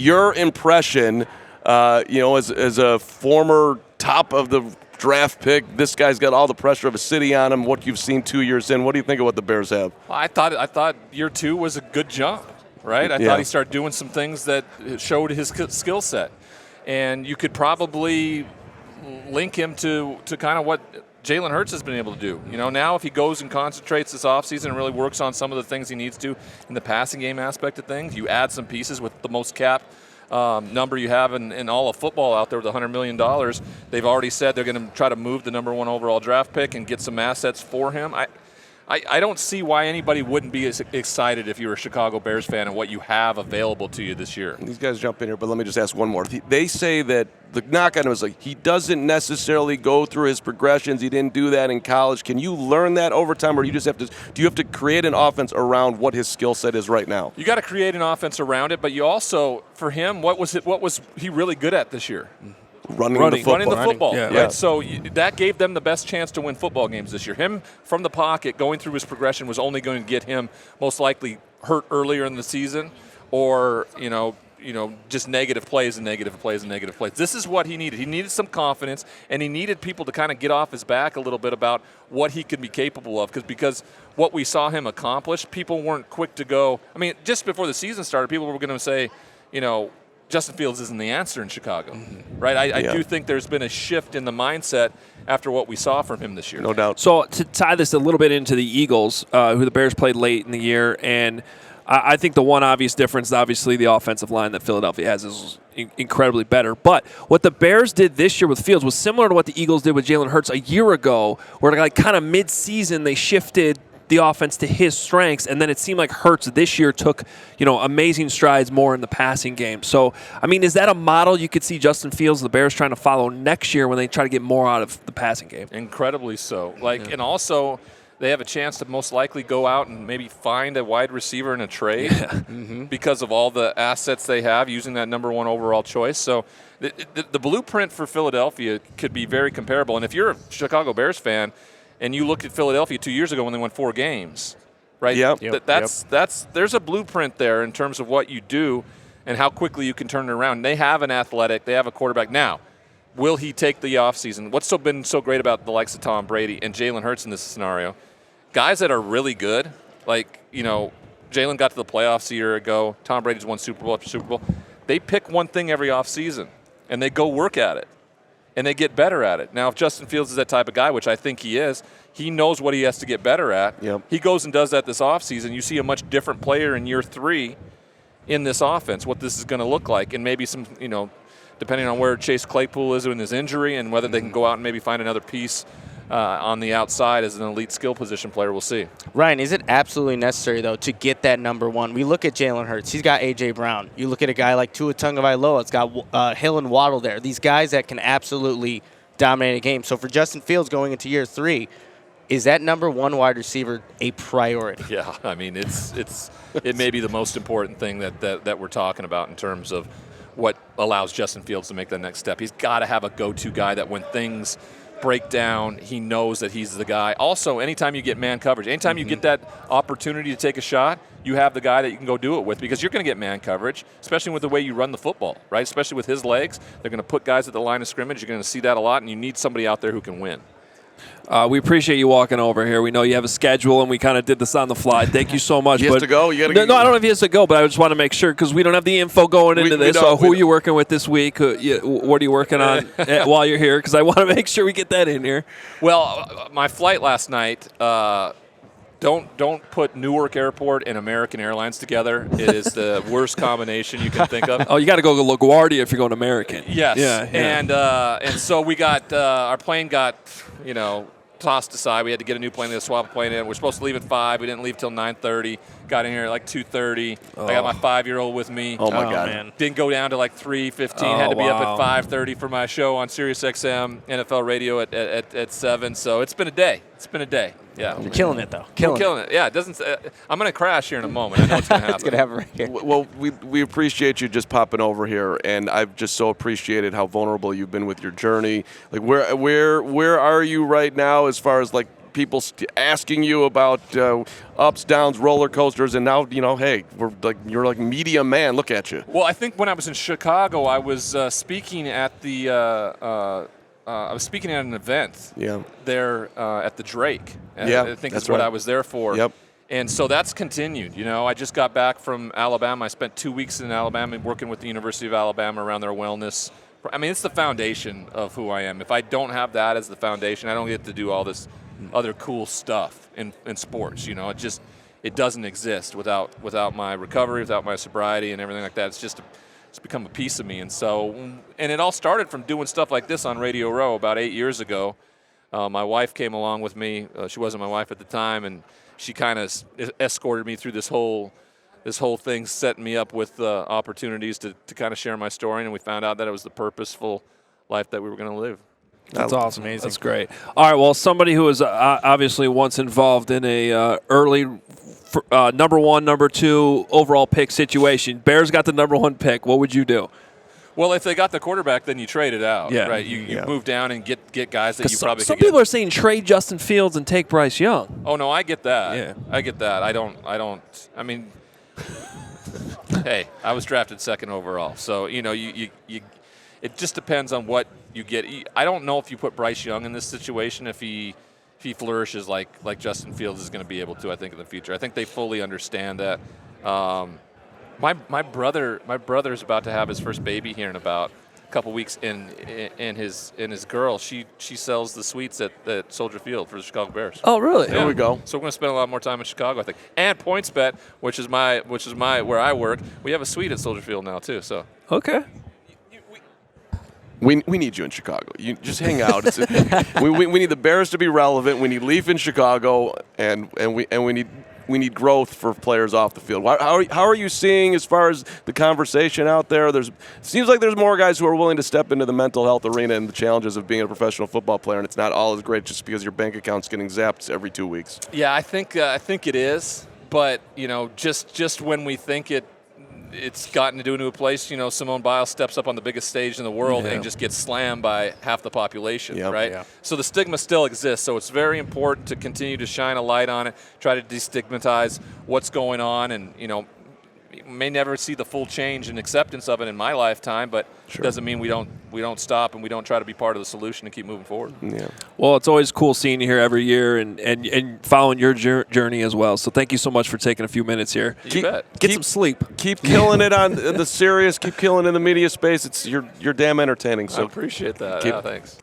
your impression, as a former top of the draft pick, this guy's got all the pressure of a city on him. What you've seen 2 years in, what do you think of what the Bears have? Well, I thought year 2 was a good jump, right? I thought he started doing some things that showed his skill set, and you could probably link him to kind of what Jalen Hurts has been able to do. Now if he goes and concentrates this offseason and really works on some of the things he needs to in the passing game aspect of things, you add some pieces with the most cap number you have in all of football out there with $100 million. They've already said they're going to try to move the number 1 overall draft pick and get some assets for him. I don't see why anybody wouldn't be as excited if you're a Chicago Bears fan and what you have available to you this year. These guys jump in here, but let me just ask one more. They say that the knock on him is like he doesn't necessarily go through his progressions. He didn't do that in college. Can you learn that over time, or do you have to create an offense around what his skill set is right now? You got to create an offense around it, but you also, for him, what was he really good at this year? Running the football. Yeah. Right? So that gave them the best chance to win football games this year. Him from the pocket going through his progression was only going to get him most likely hurt earlier in the season, or just negative plays. This is what he needed. He needed some confidence, and he needed people to kind of get off his back a little bit about what he could be capable of, because what we saw him accomplish, people weren't quick to go. I mean, just before the season started, people were going to say, Justin Fields isn't the answer in Chicago, right? I do think there's been a shift in the mindset after what we saw from him this year. No doubt. So to tie this a little bit into the Eagles, who the Bears played late in the year, and I think the one obvious difference, obviously, the offensive line that Philadelphia has is incredibly better. But what the Bears did this year with Fields was similar to what the Eagles did with Jalen Hurts a year ago, where like kind of mid-season they shifted the offense to his strengths, and then it seemed like Hurts this year took, amazing strides more in the passing game. So, I mean, is that a model you could see Justin Fields, the Bears, trying to follow next year when they try to get more out of the passing game? Incredibly so. And also they have a chance to most likely go out and maybe find a wide receiver in a trade because of all the assets they have using that number 1 overall choice. So the blueprint for Philadelphia could be very comparable. And if you're a Chicago Bears fan, and you look at Philadelphia 2 years ago when they won 4 games, right? There's a blueprint there in terms of what you do and how quickly you can turn it around. They have an athletic, they have a quarterback. Now, will he take the offseason? What's been so great about the likes of Tom Brady and Jalen Hurts in this scenario? Guys that are really good, Jalen got to the playoffs a year ago. Tom Brady's won Super Bowl after Super Bowl. They pick one thing every offseason, and they go work at it. And they get better at it. Now, if Justin Fields is that type of guy, which I think he is, he knows what he has to get better at. Yep. He goes and does that this offseason. You see a much different player in year 3 in this offense, what this is going to look like. And maybe some, depending on where Chase Claypool is in his injury and whether they can go out and maybe find another piece on the outside as an elite skill position player, we'll see. Ryan, is it absolutely necessary, though, to get that number 1? We look at Jalen Hurts. He's got A.J. Brown. You look at a guy like Tua Tagovailoa. It's got Hill and Waddle there. These guys that can absolutely dominate a game. So for Justin Fields going into year 3, is that number 1 wide receiver a priority? Yeah, I mean, it may be the most important thing that we're talking about in terms of what allows Justin Fields to make that next step. He's got to have a go-to guy that when things break down, he knows that he's the guy. Also, anytime you get man coverage, anytime you get that opportunity to take a shot, you have the guy that you can go do it with, because you're going to get man coverage, especially with the way you run the football, right? Especially with his legs. They're going to put guys at the line of scrimmage. You're going to see that a lot, and you need somebody out there who can win. We appreciate you walking over here. We know you have a schedule, and we kind of did this on the fly. Thank you so much. He has to go? No, I don't know if he has to go, but I just want to make sure, because we don't have the info going into this. So who are you working with this week? What are you working on while you're here? Because I want to make sure we get that in here. Well, my flight last night, don't put Newark Airport and American Airlines together. It is the worst combination you can think of. Oh, you got to go to LaGuardia if you're going American. Yes. Yeah. And so we got our plane got tossed aside. We had to get a new plane. They swap a plane in. We're supposed to leave at 5. We didn't leave till 9:30. Got in here at like 2:30. I got my 5-year-old with me. Oh my God! Man. Didn't go down to like 3:15. Had to be up at 5:30 for my show on Sirius XM NFL Radio at 7. So it's been a day. Yeah, You're killing it, though. Killing it. Yeah, it doesn't. I'm going to crash here in a moment. I know it's going to happen. It's going to happen right here. Well, we appreciate you just popping over here, and I've just so appreciated how vulnerable you've been with your journey. Like, where are you right now as far as like people asking you about ups, downs, roller coasters, and now hey, you're like media man. Look at you. Well, I think when I was in Chicago, I was speaking at an event. Yeah. There at the Drake. Yeah, I think that's is what right. I was there for. Yep. And so that's continued. I just got back from Alabama. I spent 2 weeks in Alabama working with the University of Alabama around their wellness. I mean, it's the foundation of who I am. If I don't have that as the foundation, I don't get to do all this other cool stuff in sports. It doesn't exist without my recovery, without my sobriety and everything like that. It's become a piece of me. And it all started from doing stuff like this on Radio Row about 8 years ago. My wife came along with me. She wasn't my wife at the time, and she kind of escorted me through this whole thing, setting me up with opportunities to kind of share my story, and we found out that it was the purposeful life that we were going to live. That's awesome. Amazing. That's great. All right, well, somebody who was obviously once involved in a early number 1, number 2 overall pick situation. Bears got the number 1 pick. What would you do? Well, if they got the quarterback, then you trade it out, Yeah. right? You move down and get guys that you probably some could get. people are saying trade Justin Fields and take Bryce Young. Oh no, I get that. Yeah. I get that. I don't. I mean, hey, I was drafted 2nd overall, so you. It just depends on what you get. I don't know if you put Bryce Young in this situation if he flourishes like Justin Fields is going to be able to. I think in the future. I think they fully understand that. My brother's about to have his first baby here in about a couple weeks, and his girl she sells the suites at Soldier Field for the Chicago Bears. Oh, really? There we go. So we're going to spend a lot more time in Chicago, I think. And PointsBet, which is my where I work, we have a suite at Soldier Field now too. So Okay. We need you in Chicago. You just hang out. We need the Bears to be relevant. We need Leaf in Chicago, and we need growth for players off the field. How are you seeing as far as the conversation out there? It seems like there's more guys who are willing to step into the mental health arena and the challenges of being a professional football player, and it's not all as great just because your bank account's getting zapped every 2 weeks. yeah, I think it is, but just when we think it's gotten to a place, Simone Biles steps up on the biggest stage in the world and just gets slammed by half the population, Yep. right? Yeah. So the stigma still exists. So it's very important to continue to shine a light on it, try to destigmatize what's going on, and you may never see the full change and acceptance of it in my lifetime, but it doesn't mean we don't stop and we don't try to be part of the solution and keep moving forward. Yeah. Well, it's always cool seeing you here every year and following your journey as well. So thank you so much for taking a few minutes here. You bet. Get some sleep. Keep killing it on the serious. Keep killing in the media space. You're damn entertaining. So I appreciate that. keep- Thanks.